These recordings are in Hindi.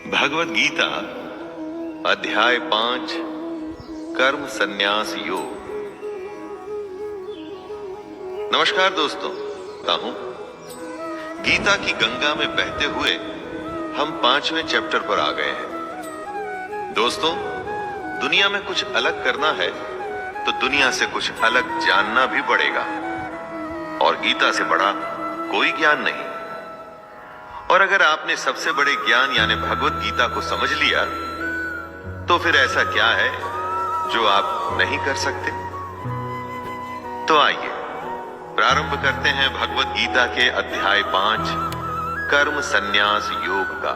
भगवद गीता अध्याय 5 कर्म संन्यास योग। नमस्कार दोस्तों, हूं गीता की गंगा में बहते हुए हम 5वें चैप्टर पर आ गए हैं। दोस्तों, दुनिया में कुछ अलग करना है तो दुनिया से कुछ अलग जानना भी पड़ेगा, और गीता से बड़ा कोई ज्ञान नहीं। और अगर आपने सबसे बड़े ज्ञान यानी भगवद गीता को समझ लिया तो फिर ऐसा क्या है जो आप नहीं कर सकते। तो आइए प्रारंभ करते हैं भगवद गीता के अध्याय 5 कर्म संन्यास योग का।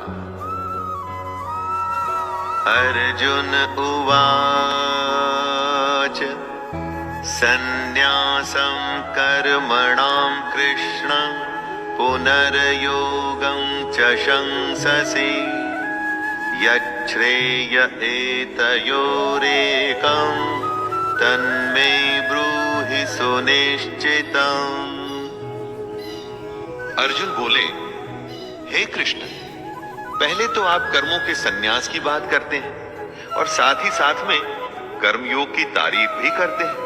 अर्जुन उवाच संन्यासं कर्मणां कृष्ण पुनर्योगं च शंससि यच्छ्रेय एतयोरेकं तन्मे ब्रूहि सुनिश्चितम्। अर्जुन बोले, हे कृष्ण, पहले तो आप कर्मों के संन्यास की बात करते हैं और साथ ही साथ में कर्मयोग की तारीफ भी करते हैं।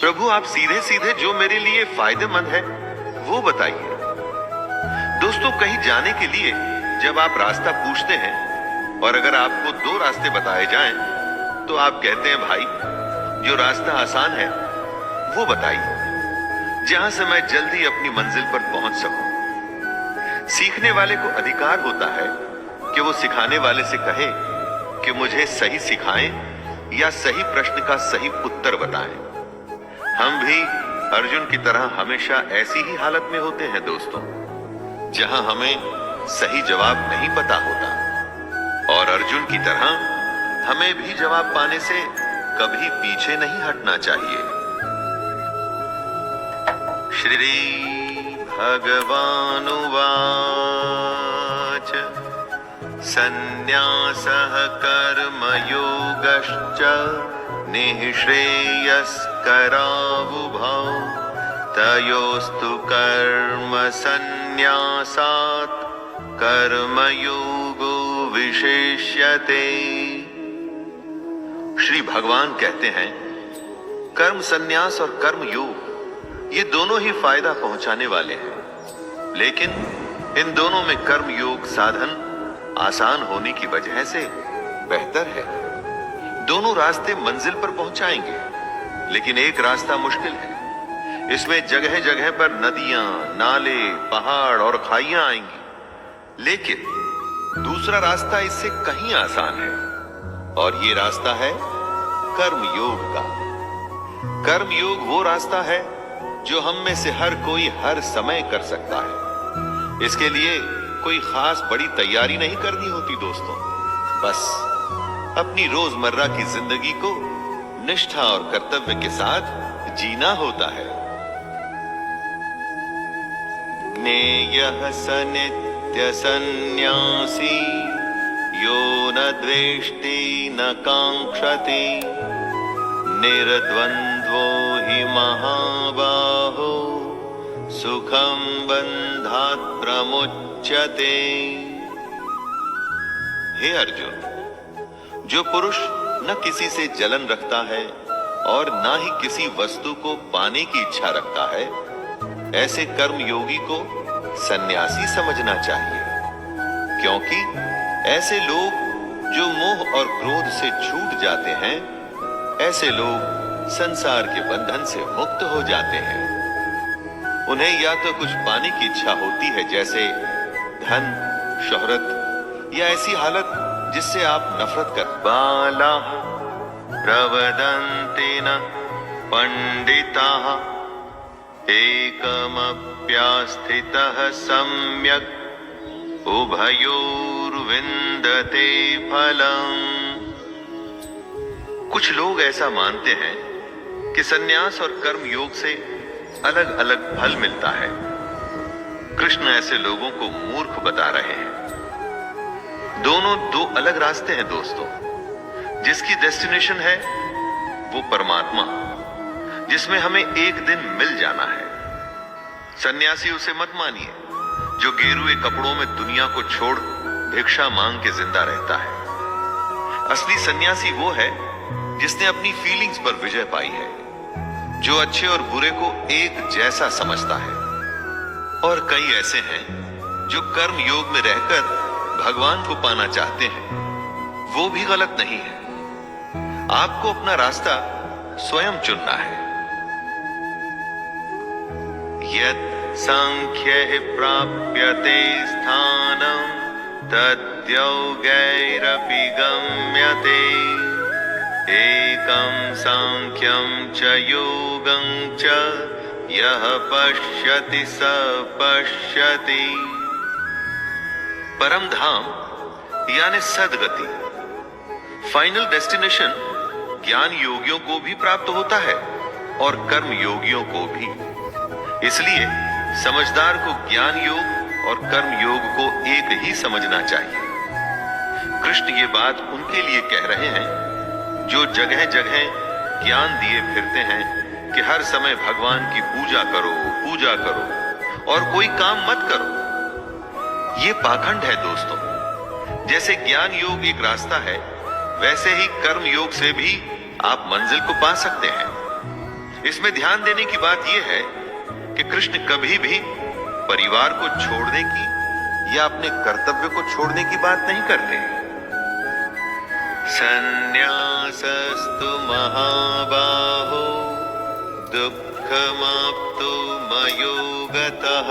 प्रभु, आप सीधे सीधे जो मेरे लिए फायदेमंद है वो बताइए। दोस्तों, कहीं जाने के लिए जब आप रास्ता पूछते हैं और अगर आपको 2 रास्ते बताए जाएं तो आप कहते हैं, भाई जो रास्ता आसान है वो बताइए, जहां से मैं जल्दी अपनी मंजिल पर पहुंच सकूं। सीखने वाले को अधिकार होता है कि वो सिखाने वाले से कहे कि मुझे सही सिखाएं या सही प्रश्न का सही उत्तर बताएं। हम भी अर्जुन की तरह हमेशा ऐसी ही हालत में होते हैं दोस्तों, जहां हमें सही जवाब नहीं पता होता, और अर्जुन की तरह हमें भी जवाब पाने से कभी पीछे नहीं हटना चाहिए। श्री भगवानुवाच संन्यासः कर्मयोगश्च निःश्रेयस्करावुभौ तयोस्तु कर्म संन्यासात् कर्मयोगो विशेष्यते। श्री भगवान कहते हैं, कर्म संन्यास और कर्म योग ये दोनों ही फायदा पहुंचाने वाले हैं, लेकिन इन दोनों में कर्म योग साधन आसान होने की वजह से बेहतर है। दोनों रास्ते मंजिल पर पहुंचाएंगे, लेकिन एक रास्ता मुश्किल है। इसमें जगह जगह पर नदियां, नाले, पहाड़ और खाइयां आएंगी, लेकिन दूसरा रास्ता इससे कहीं आसान है, और ये रास्ता है कर्म योग का। कर्म योग वो रास्ता है जो हम में से हर कोई हर समय कर सकता है। इसके लिए कोई खास बड़ी तैयारी नहीं करनी होती दोस्तों, बस अपनी रोजमर्रा की जिंदगी को निष्ठा और कर्तव्य के साथ जीना होता है। ज्ञेयः स नित्य सन्न्यासी यो न द्वेष्टि न कांक्षति निर्द्वन्द्वो हि महाबाहो सुखं बन्धात् प्रमुच्यते। हे अर्जुन, जो पुरुष न किसी से जलन रखता है और न ही किसी वस्तु को पाने की इच्छा रखता है, ऐसे कर्म योगी को सन्यासी समझना चाहिए, क्योंकि ऐसे लोग जो मोह और क्रोध से छूट जाते हैं, ऐसे लोग संसार के बंधन से मुक्त हो जाते हैं। उन्हें या तो कुछ पाने की इच्छा होती है, जैसे धन, शोहरत, या ऐसी हालत जिससे आप नफरत कर। बालाः प्रवदन्ति न पंडिताः एकमप्यास्थितः सम्यक् उभयोर्विन्दते फलम्। कुछ लोग ऐसा मानते हैं कि सन्यास और कर्म योग से अलग अलग फल मिलता है। कृष्ण ऐसे लोगों को मूर्ख बता रहे हैं। दोनों 2 अलग रास्ते हैं दोस्तों। जिसकी डेस्टिनेशन है वो परमात्मा, जिसमें हमें एक दिन मिल जाना है। सन्यासी उसे मत मानिए जो गेरुए कपड़ों में दुनिया को छोड़ भिक्षा मांग के जिंदा रहता है। असली सन्यासी वो है जिसने अपनी फीलिंग्स पर विजय पाई है, जो अच्छे और बुरे को एक जैसा समझता है। और कई ऐसे हैं जो कर्म योग में रहकर भगवान को पाना चाहते हैं, वो भी गलत नहीं है। आपको अपना रास्ता स्वयं चुनना है। यत् सांख्यैः प्राप्यते स्थानं तद्योगैरपि गम्यते। एकं सांख्यं च योगं च यः पश्यति स पश्यति। परम धाम यानी सदगति, फाइनल डेस्टिनेशन ज्ञान योगियों को भी प्राप्त होता है और कर्म योगियों को भी। इसलिए समझदार को ज्ञान योग और कर्म योग को एक ही समझना चाहिए। कृष्ण ये बात उनके लिए कह रहे हैं जो जगह जगह ज्ञान दिए फिरते हैं कि हर समय भगवान की पूजा करो और कोई काम मत करो। ये पाखंड है दोस्तों। जैसे ज्ञान योग एक रास्ता है, वैसे ही कर्म योग से भी आप मंजिल को पा सकते हैं। इसमें ध्यान देने की बात यह है कि कृष्ण कभी भी परिवार को छोड़ने की या अपने कर्तव्य को छोड़ने की बात नहीं करते। संन्यासस्तु महाबाहो दुःखमाप्तो मयोगतः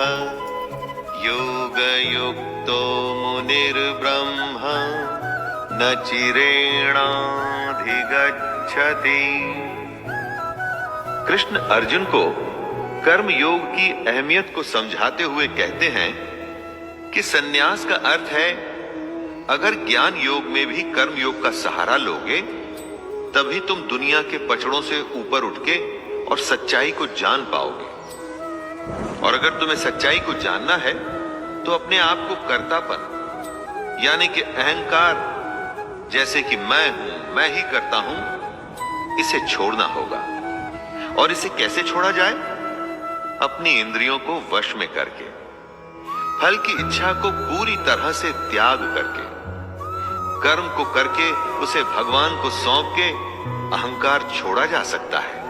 योगयुक्तो मुनिर्ब्रह्मा न चिरेणाधिगच्छति। कृष्ण अर्जुन को कर्म योग की अहमियत को समझाते हुए कहते हैं कि सन्यास का अर्थ है, अगर ज्ञान योग में भी कर्म योग का सहारा लोगे तभी तुम दुनिया के पचड़ों से ऊपर उठ के और सच्चाई को जान पाओगे। और अगर तुम्हें सच्चाई को जानना है तो अपने आप को कर्तापन यानी कि अहंकार, जैसे कि मैं हूं, मैं ही करता हूं, इसे छोड़ना होगा। और इसे कैसे छोड़ा जाए? अपनी इंद्रियों को वश में करके, फल की इच्छा को पूरी तरह से त्याग करके, कर्म को करके उसे भगवान को सौंप के अहंकार छोड़ा जा सकता है।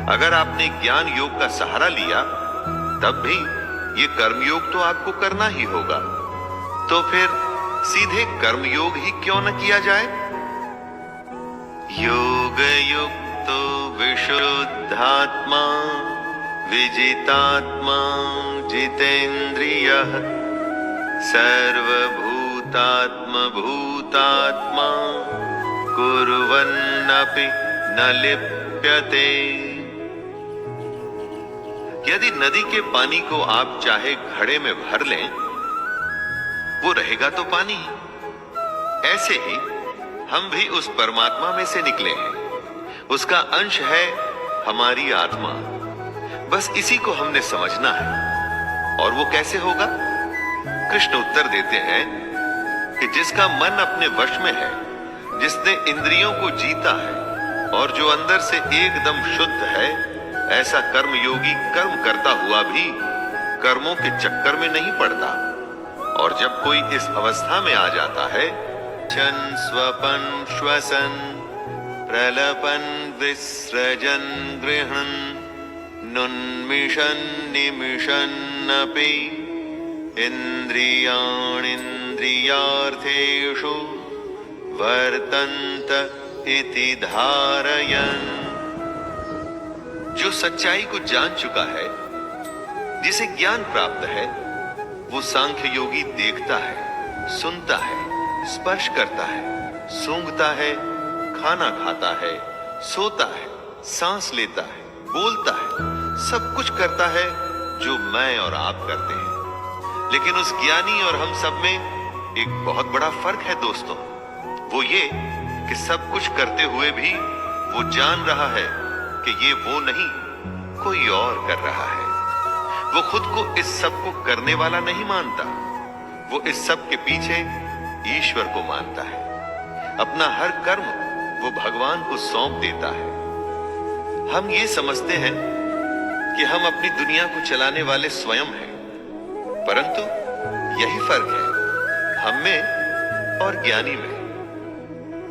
अगर आपने ज्ञान योग का सहारा लिया तब भी ये कर्म योग तो आपको करना ही होगा। तो फिर सीधे कर्म योग ही क्यों न किया जाए? योग युक्तो विशुद्धात्मा विजितात्मा जितेन्द्रियः सर्वभूतात्मा भूतात्मा कुर्वन्नपि न लिप्यते। यदि नदी के पानी को आप चाहे घड़े में भर लें, वो रहेगा तो पानी ही। ऐसे ही हम भी उस परमात्मा में से निकले हैं, उसका अंश है हमारी आत्मा। बस इसी को हमने समझना है। और वो कैसे होगा? कृष्ण उत्तर देते हैं कि जिसका मन अपने वश में है, जिसने इंद्रियों को जीता है और जो अंदर से एकदम शुद्ध है, ऐसा कर्म योगी कर्म करता हुआ भी कर्मों के चक्कर में नहीं पड़ता। और जब कोई इस अवस्था में आ जाता है, शन स्वपन श्वसन प्रलपन विसृजन गृहन् नुन्मिषन् निमिषन्नपि इन्द्रियाणीन्द्रियार्थेषु वर्तन्त इति धारयन्। जो सच्चाई को जान चुका है, जिसे ज्ञान प्राप्त है, वो सांख्य योगी देखता है, सुनता है, स्पर्श करता है, सूंघता है, खाना खाता है, सोता है, सांस लेता है, बोलता है, सब कुछ करता है जो मैं और आप करते हैं। लेकिन उस ज्ञानी और हम सब में एक बहुत बड़ा फर्क है दोस्तों। वो ये कि सब कुछ करते हुए भी वो जान रहा है कि ये वो नहीं, कोई और कर रहा है। वो खुद को इस सब को करने वाला नहीं मानता, वो इस सब के पीछे ईश्वर को मानता है। अपना हर कर्म वो भगवान को सौंप देता है। हम ये समझते हैं कि हम अपनी दुनिया को चलाने वाले स्वयं हैं, परंतु यही फर्क है। हम में और ज्ञानी में।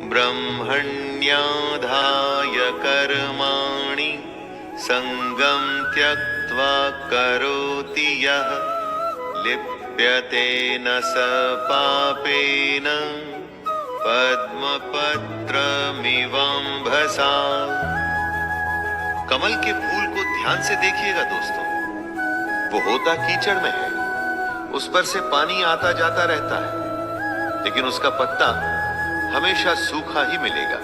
ब्रह्मण्याधाय कर्माणि संगम त्यक्त्वा करोति यः लिप्यते न स पापेन पद्मपत्रमिवाम्भसा। कमल के फूल को ध्यान से देखिएगा दोस्तों, वो होता कीचड़ में है, उस पर से पानी आता जाता रहता है, लेकिन उसका पत्ता हमेशा सूखा ही मिलेगा।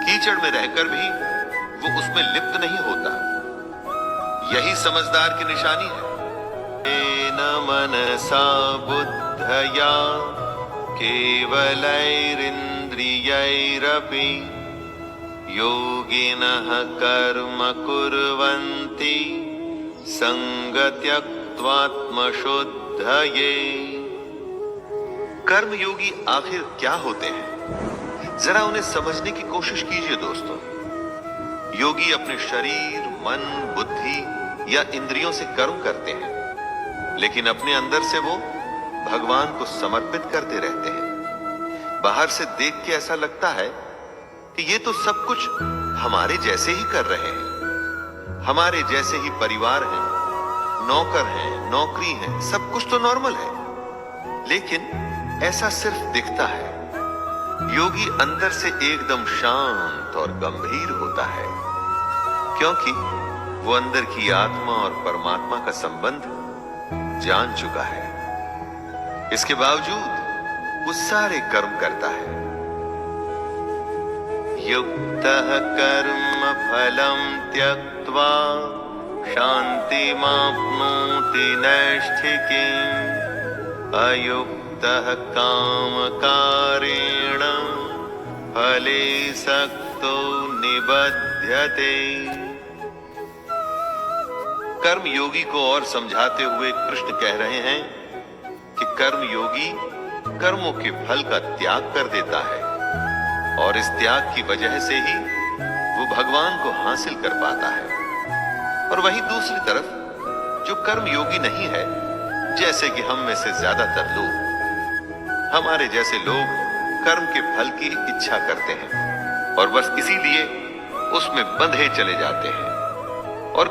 कीचड़ में रहकर भी वो उसमें लिप्त नहीं होता। यही समझदार की निशानी है। न मनसा बुद्धया केवलैरिन्द्रियैरपि योगिनः कर्म कुर्वन्ति संगत्यक्त्वात्मशुद्धये। कर्म योगी आखिर क्या होते हैं, जरा उन्हें समझने की कोशिश कीजिए दोस्तों। योगी अपने शरीर, मन, बुद्धि या इंद्रियों से कर्म करते हैं, लेकिन अपने अंदर से वो भगवान को समर्पित करते रहते हैं। बाहर से देख के ऐसा लगता है कि ये तो सब कुछ हमारे जैसे ही कर रहे हैं, हमारे जैसे ही परिवार है, नौकर हैं, नौकरी है, सब कुछ तो नॉर्मल है। लेकिन ऐसा सिर्फ दिखता है। योगी अंदर से एकदम शांत और गंभीर होता है, क्योंकि वो अंदर की आत्मा और परमात्मा का संबंध जान चुका है। इसके बावजूद वो सारे कर्म करता है। युक्तः कर्म फलं त्यक्त्वा शान्तिमाप्नोति नैष्ठिकीम् अयुक्तः कामकारेण फले सक्तो निबध्यते। कर्म योगी को और समझाते हुए कृष्ण कह रहे हैं कि कर्म योगी कर्मों के फल का त्याग कर देता है, और इस त्याग की वजह से ही वो भगवान को हासिल कर पाता है। और वहीं दूसरी तरफ जो कर्म योगी नहीं है, जैसे कि हम में से ज्यादातर लोग, हमारे जैसे लोग कर्म के फल की इच्छा करते हैं और बस इसीलिए उसमें बंधे चले जाते हैं। और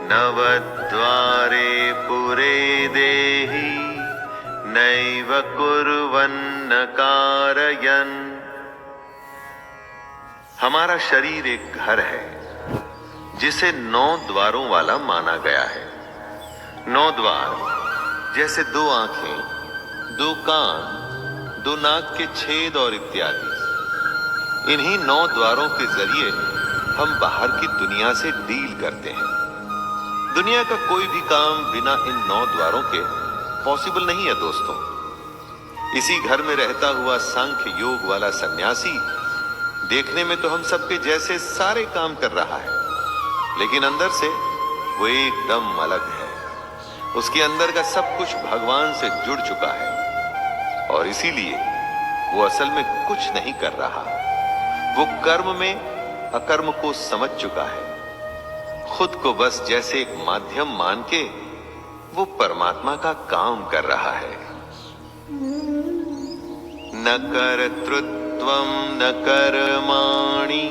नवद्वारे पुरे देहि नैव कुर्वन्न कारयन्। हमारा शरीर एक घर है जिसे 9 द्वारों वाला माना गया है। 9 द्वार जैसे 2 आंखें, 2 कान, 2 नाक के छेद और इत्यादि। इन्हीं 9 द्वारों के जरिए हम बाहर की दुनिया से डील करते हैं। दुनिया का कोई भी काम बिना इन 9 द्वारों के पॉसिबल नहीं है दोस्तों। इसी घर में रहता हुआ सांख्य योग वाला सन्यासी देखने में तो हम सबके जैसे सारे काम कर रहा है, लेकिन अंदर से वो एकदम अलग है। उसके अंदर का सब कुछ भगवान से जुड़ चुका है, और इसीलिए वो असल में कुछ नहीं कर रहा। वो कर्म में अकर्म को समझ चुका है। खुद को बस जैसे एक माध्यम मान के वो परमात्मा का काम कर रहा है। न कर्तृत्वं न कर्माणि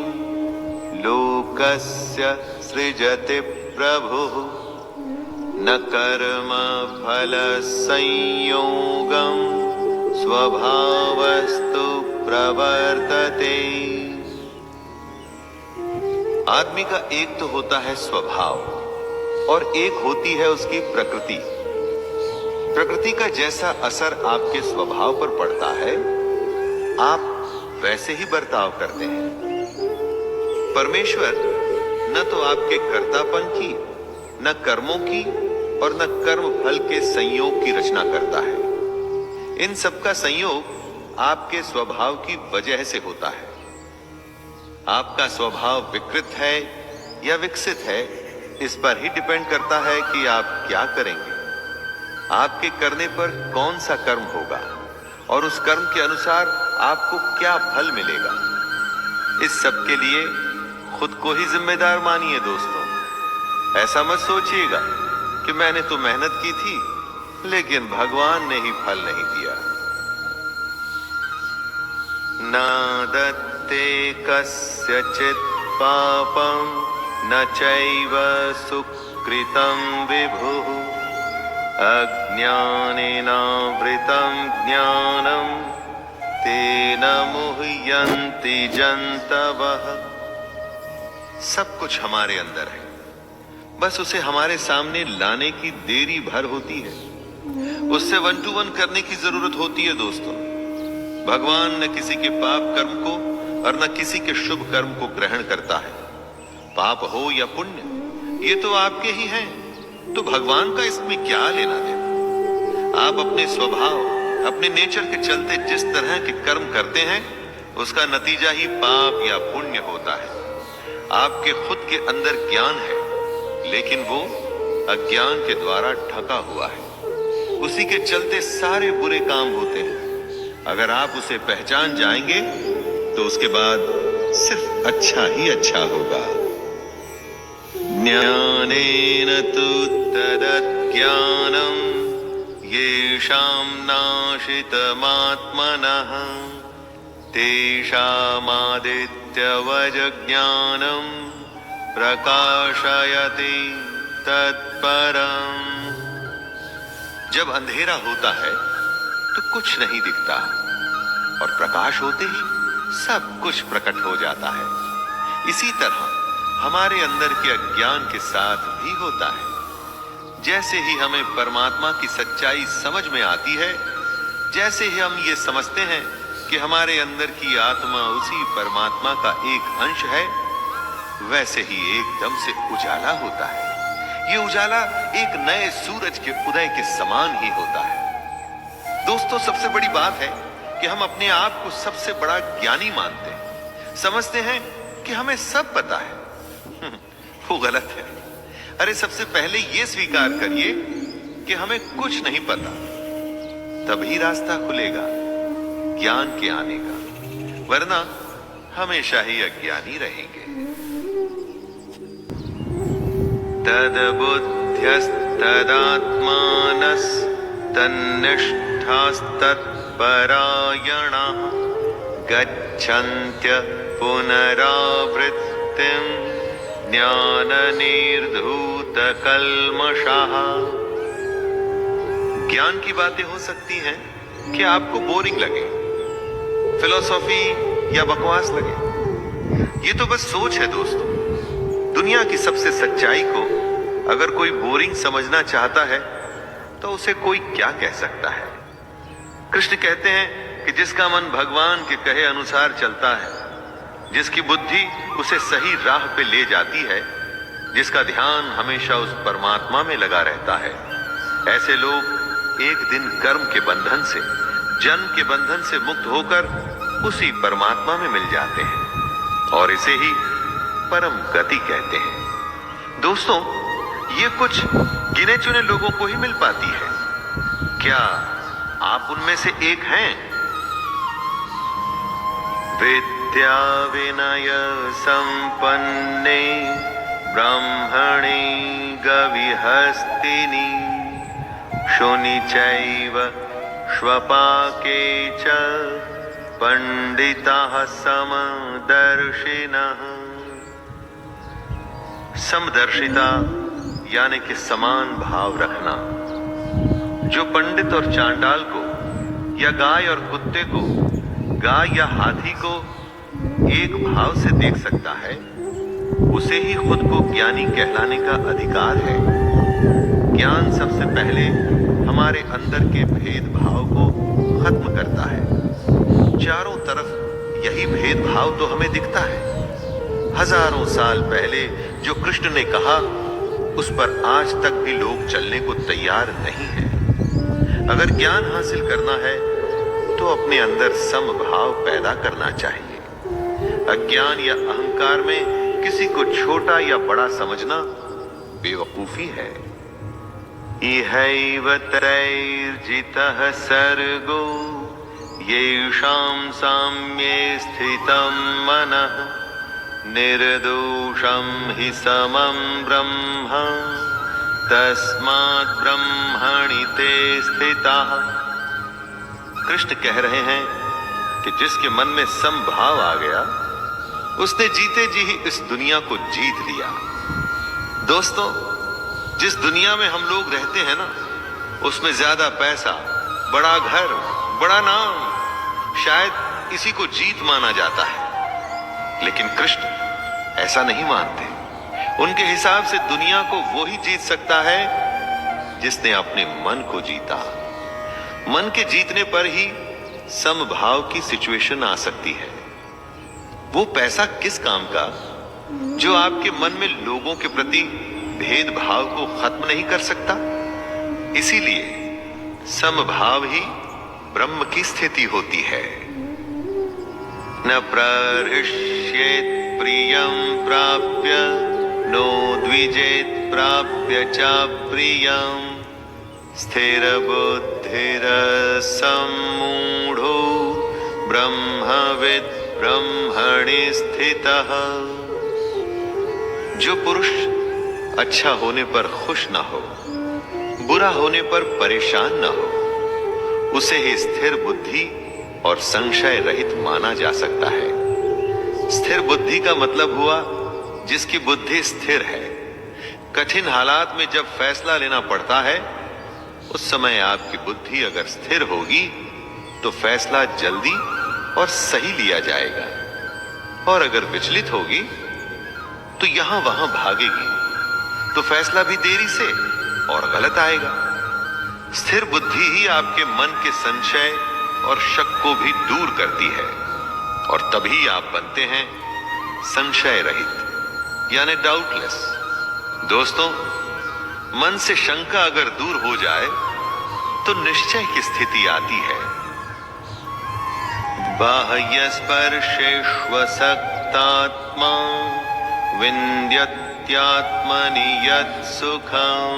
लोकस्य सृजति प्रभुः न कर्म फल संयोगं स्वभावस्तु प्रवर्तते। आदमी का एक तो होता है स्वभाव और एक होती है उसकी प्रकृति। प्रकृति का जैसा असर आपके स्वभाव पर पड़ता है, आप वैसे ही बर्ताव करते हैं। परमेश्वर न तो आपके कर्तापन की, न कर्मों की और न कर्म फल के संयोग की रचना करता है। इन सबका संयोग आपके स्वभाव की वजह से होता है। आपका स्वभाव विकृत है या विकसित है, इस पर ही डिपेंड करता है कि आप क्या करेंगे। आपके करने पर कौन सा कर्म होगा और उस कर्म के अनुसार आपको क्या फल मिलेगा। इस सब के लिए खुद को ही जिम्मेदार मानिए दोस्तों। ऐसा मत सोचिएगा कि मैंने तो मेहनत की थी लेकिन भगवान ने ही फल नहीं दिया। न दत्ते कस्यचित् पापं न चैव सुकृतं विभुः अज्ञानेनावृतं ज्ञानं तेन मुह्यन्ति जन्तवः। सब कुछ हमारे अंदर है, बस उसे हमारे सामने लाने की देरी भर होती है। उससे 1 to 1 करने की जरूरत होती है दोस्तों। भगवान न किसी के पाप कर्म को और न किसी के शुभ कर्म को ग्रहण करता है। पाप हो या पुण्य, ये तो आपके ही हैं, तो भगवान का इसमें क्या लेना देना। आप अपने स्वभाव, अपने नेचर के चलते जिस तरह के कर्म करते हैं, उसका नतीजा ही पाप या पुण्य होता है। आपके खुद के अंदर ज्ञान है, लेकिन वो अज्ञान के द्वारा ढका हुआ है। उसी के चलते सारे बुरे काम होते हैं। अगर आप उसे पहचान जाएंगे तो उसके बाद सिर्फ अच्छा ही अच्छा होगा। ज्ञानेन तु तदज्ञानं येषां नाशितमात्मनः तेषामादित्यवज्ञानं प्रकाशयति तत्परम्। जब अंधेरा होता है तो कुछ नहीं दिखता, और प्रकाश होते ही सब कुछ प्रकट हो जाता है। इसी तरह हमारे अंदर के अज्ञान के साथ भी होता है। जैसे ही हमें परमात्मा की सच्चाई समझ में आती है, जैसे ही हम ये समझते हैं कि हमारे अंदर की आत्मा उसी परमात्मा का एक अंश है, वैसे ही एकदम से उजाला होता है। ये उजाला एक नए सूरज के उदय के समान ही होता है। दोस्तों, सबसे बड़ी बात है कि हम अपने आप को सबसे बड़ा ज्ञानी मानते हैं, समझते हैं कि हमें सब पता है। वो गलत है। अरे सबसे पहले ये स्वीकार करिए कि हमें कुछ नहीं पता, तभी रास्ता खुलेगा ज्ञान के आने का, वरना हमेशा ही अज्ञानी रहेंगे। तद्बुद्ध्यस्तदात्मानस्तन्निष्ठास्तत्परायणाः गच्छन्त्य पुनरावृत्तिं ज्ञाननिर्धूतकल्मषाः। ज्ञान की बातें हो सकती हैं कि आपको बोरिंग लगे, फिलॉसफी या बकवास लगे। ये तो बस सोच है दोस्तों। दुनिया की सबसे सच्चाई को अगर कोई बोरिंग समझना चाहता है तो उसे कोई क्या कह सकता है। कृष्ण कहते हैं कि जिसका मन भगवान के कहे अनुसार चलता है, जिसकी बुद्धि उसे सही राह पे ले जाती है, जिसका ध्यान हमेशा उस परमात्मा में लगा रहता है, ऐसे लोग एक दिन कर्म के बंधन से, जन्म के बंधन से मुक्त होकर उसी परमात्मा में मिल जाते हैं, और इसे ही परम गति कहते हैं। दोस्तों, ये कुछ गिने चुने लोगों को ही मिल पाती है। क्या आप उनमें से एक हैं? विद्या विनय संपन्ने ब्राह्मणे गविहस्तिनि शुनि चैव श्वपाके च पंडिताः समदर्शिनः। समदर्शिता यानी कि समान भाव रखना। जो पंडित और चांडाल को, या गाय और कुत्ते को, गाय या हाथी को एक भाव से देख सकता है, उसे ही खुद को ज्ञानी कहलाने का अधिकार है। ज्ञान सबसे पहले हमारे अंदर के भेदभाव को खत्म करता है। चारों तरफ यही भेदभाव तो हमें दिखता है। हजारों साल पहले जो कृष्ण ने कहा, उस पर आज तक भी लोग चलने को तैयार नहीं हैं। अगर ज्ञान हासिल करना है तो अपने अंदर समभाव पैदा करना चाहिए। अज्ञान या अहंकार में किसी को छोटा या बड़ा समझना बेवकूफी है। इहैव त्रैर्जितः सर्गो येषां साम्ये स्थितं मनः निर्दोषं हि समं ब्रह्म तस्मात् ब्रह्मणि ते स्थिताः। कृष्ण कह रहे हैं कि जिसके मन में समभाव आ गया उसने जीते जी ही इस दुनिया को जीत लिया। दोस्तों, जिस दुनिया में हम लोग रहते हैं ना, उसमें ज्यादा पैसा, बड़ा घर, बड़ा नाम, शायद इसी को जीत माना जाता है। लेकिन कृष्ण ऐसा नहीं मानते। उनके हिसाब से दुनिया को वो ही जीत सकता है जिसने अपने मन को जीता। मन के जीतने पर ही समभाव की सिचुएशन आ सकती है। वो पैसा किस काम का जो आपके मन में लोगों के प्रति भेदभाव को खत्म नहीं कर सकता। इसीलिए समभाव ही ब्रह्म की स्थिति होती है। न प्रहृष्येत् प्रियं प्राप्य नो द्विजेत् प्राप्य च प्रियं स्थिरबुद्धिर सम्मूढो ब्रह्मविद् ब्रह्मणि स्थितः। जो पुरुष अच्छा होने पर खुश ना हो, बुरा होने पर परेशान ना हो, उसे ही स्थिर बुद्धि और संशय रहित माना जा सकता है। स्थिर बुद्धि का मतलब हुआ जिसकी बुद्धि स्थिर है। कठिन हालात में जब फैसला लेना पड़ता है, उस समय आपकी बुद्धि अगर स्थिर होगी तो फैसला जल्दी और सही लिया जाएगा, और अगर विचलित होगी तो यहां वहां भागेगी तो फैसला भी देरी से और गलत आएगा। स्थिर बुद्धि ही आपके मन के संशय और शक को भी दूर करती है, और तभी आप बनते हैं संशय रहित यानी डाउटलेस। दोस्तों, मन से शंका अगर दूर हो जाए तो निश्चय की स्थिति आती है। बाह्य स्पर्शेष्वसक्तात्मा विन्द्यत्यात्मनि यत् सुखं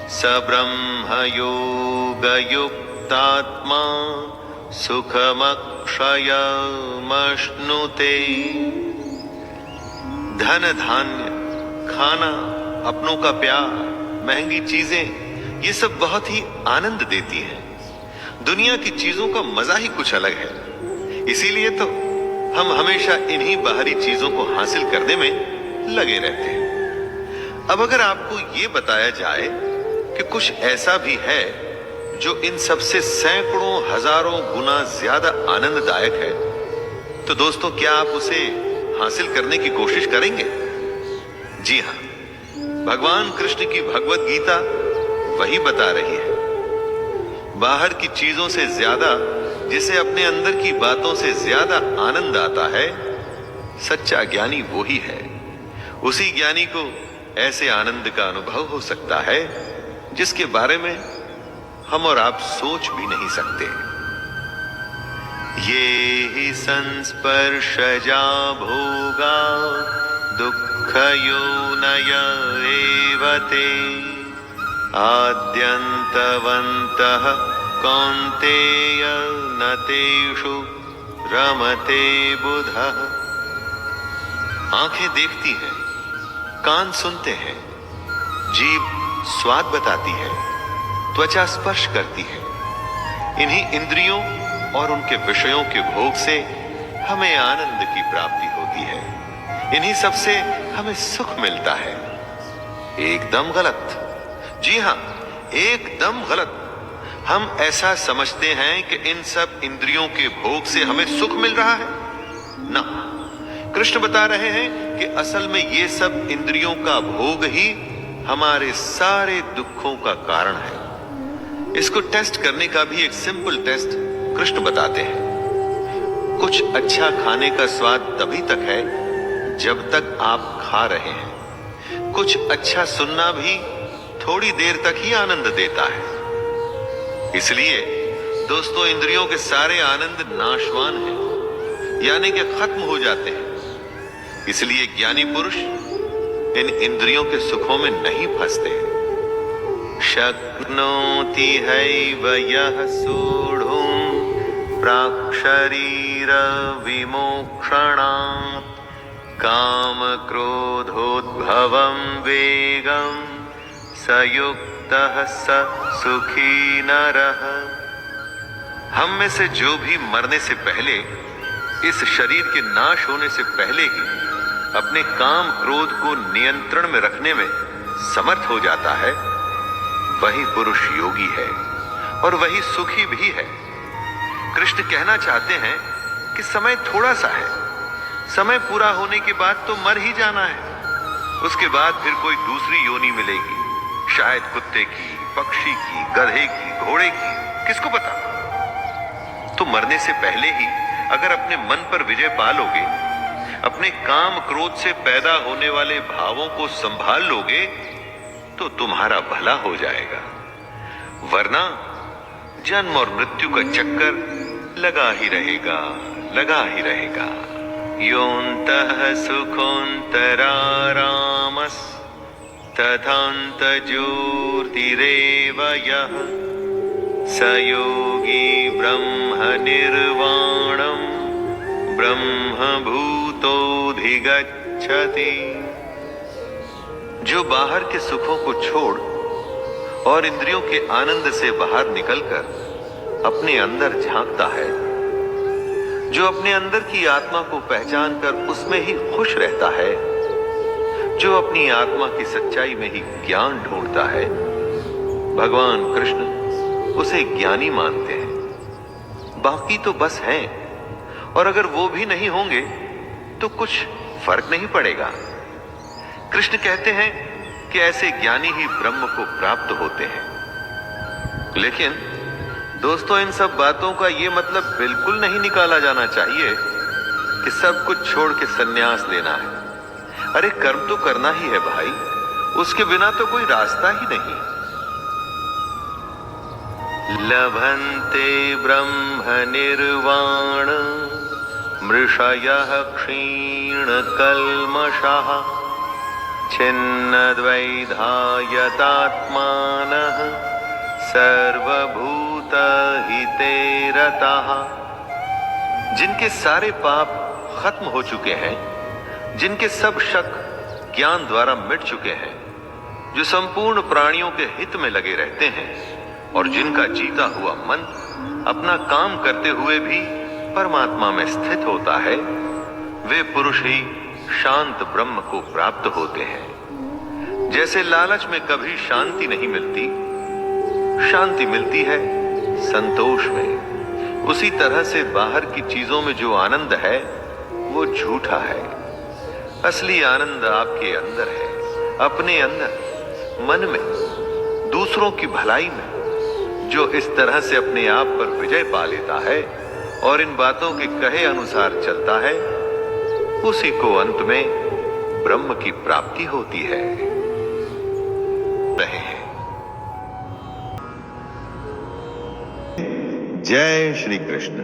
स ब्रह्म योगयुक्तात्मा सुखमक्षयमश्नुते। धन धान्य, खाना, अपनों का प्यार, महंगी चीजें, ये सब बहुत ही आनंद देती हैं। दुनिया की चीजों का मजा ही कुछ अलग है। इसीलिए तो हम हमेशा इन्हीं बाहरी चीजों को हासिल करने में लगे रहते हैं। अब अगर आपको ये बताया जाए कि कुछ ऐसा भी है जो इन सबसे सैकड़ों हजारों गुना ज्यादा आनंददायक है, तो दोस्तों क्या आप उसे हासिल करने की कोशिश करेंगे? जी हां, भगवान कृष्ण की भगवत गीता वही बता रही है। बाहर की चीजों से ज्यादा, जिसे अपने अंदर की बातों से ज्यादा आनंद आता है, सच्चा ज्ञानी वो ही है। उसी ज्ञानी को ऐसे आनंद का अनुभव हो सकता है जिसके बारे में हम और आप सोच भी नहीं सकते। ये ही संस्पर्शजा भोगा दुःखयोनय एव ते आद्यन्तवन्तः कौन्तेय न तेषु रमते बुधः। आंखें देखती हैं, कान सुनते हैं, जीभ स्वाद बताती है, त्वचा स्पर्श करती है। इन्हीं इंद्रियों और उनके विषयों के भोग से हमें आनंद की प्राप्ति होती है। इन्हीं सब से हमें सुख मिलता है। एकदम गलत। जी हां, एकदम गलत। हम ऐसा समझते हैं कि इन सब इंद्रियों के भोग से हमें सुख मिल रहा है ना। कृष्ण बता रहे हैं कि असल में ये सब इंद्रियों का भोग ही हमारे सारे दुखों का कारण है। इसको टेस्ट करने का भी एक सिंपल टेस्ट कृष्ण बताते हैं। कुछ अच्छा खाने का स्वाद तभी तक है जब तक आप खा रहे हैं। कुछ अच्छा सुनना भी थोड़ी देर तक ही आनंद देता है। इसलिए दोस्तों, इंद्रियों के सारे आनंद नाशवान हैं, यानी कि खत्म हो जाते हैं। इसलिए ज्ञानी पुरुष इन इंद्रियों के सुखों में नहीं फंसते। शक्नोति हैव यः सोढुं प्राक्शरीर विमोक्षणात् काम क्रोधोद्भवं वेगं सयुक्तः स सुखी नरः। हम में से जो भी मरने से पहले, इस शरीर के नाश होने से पहले ही अपने काम क्रोध को नियंत्रण में रखने में समर्थ हो जाता है, वही पुरुष योगी है और वही सुखी भी है। कृष्ण कहना चाहते हैं कि समय थोड़ा सा है, समय पूरा होने के बाद तो मर ही जाना है। उसके बाद फिर कोई दूसरी योनि मिलेगी, शायद कुत्ते की, पक्षी की, गधे की, घोड़े की, किसको पता। तो मरने से पहले ही अगर अपने मन पर विजय पा लोगे, अपने काम क्रोध से पैदा होने वाले भावों को संभाल लोगे, तो तुम्हारा भला हो जाएगा। वरना जन्म और मृत्यु का चक्कर लगा ही रहेगा, लगा ही रहेगा। योऽन्तः सुखोऽन्तरारामस् तथान्तर्ज्योतिरेव यः स योगी ब्रह्म निर्वाणं ब्रह्मभूतोऽधिगच्छति। जो बाहर के सुखों को छोड़ और इंद्रियों के आनंद से बाहर निकलकर अपने अंदर झांकता है, जो अपने अंदर की आत्मा को पहचान कर उसमें ही खुश रहता है, जो अपनी आत्मा की सच्चाई में ही ज्ञान ढूंढता है, भगवान कृष्ण उसे ज्ञानी मानते हैं। बाकी तो बस हैं, और अगर वो भी नहीं होंगे तो कुछ फर्क नहीं पड़ेगा। कृष्ण कहते हैं कि ऐसे ज्ञानी ही ब्रह्म को प्राप्त होते हैं। लेकिन दोस्तों, इन सब बातों का ये मतलब बिल्कुल नहीं निकाला जाना चाहिए कि सब कुछ छोड़ के संन्यास लेना है। अरे कर्म तो करना ही है भाई, उसके बिना तो कोई रास्ता ही नहीं। लभन्ते ब्रह्म निर्वाण मृषयः क्षीणकल्मषः छिन्नद्वैधायतात्मानः सर्वभूतहिते रताः। जिनके सारे पाप खत्म हो चुके हैं, जिनके सब शक ज्ञान द्वारा मिट चुके हैं, जो संपूर्ण प्राणियों के हित में लगे रहते हैं, और जिनका जीता हुआ मन अपना काम करते हुए भी परमात्मा में स्थित होता है, वे पुरुष ही शांत ब्रह्म को प्राप्त होते हैं। जैसे लालच में कभी शांति नहीं मिलती, शांति मिलती है संतोष में, उसी तरह से बाहर की चीजों में जो आनंद है वो झूठा है। असली आनंद आपके अंदर है, अपने अंदर, मन में, दूसरों की भलाई में। जो इस तरह से अपने आप पर विजय पा लेता है और इन बातों के कहे अनुसार चलता है, उसी को अंत में ब्रह्म की प्राप्ति होती है। रहे हैं। जय श्री कृष्ण।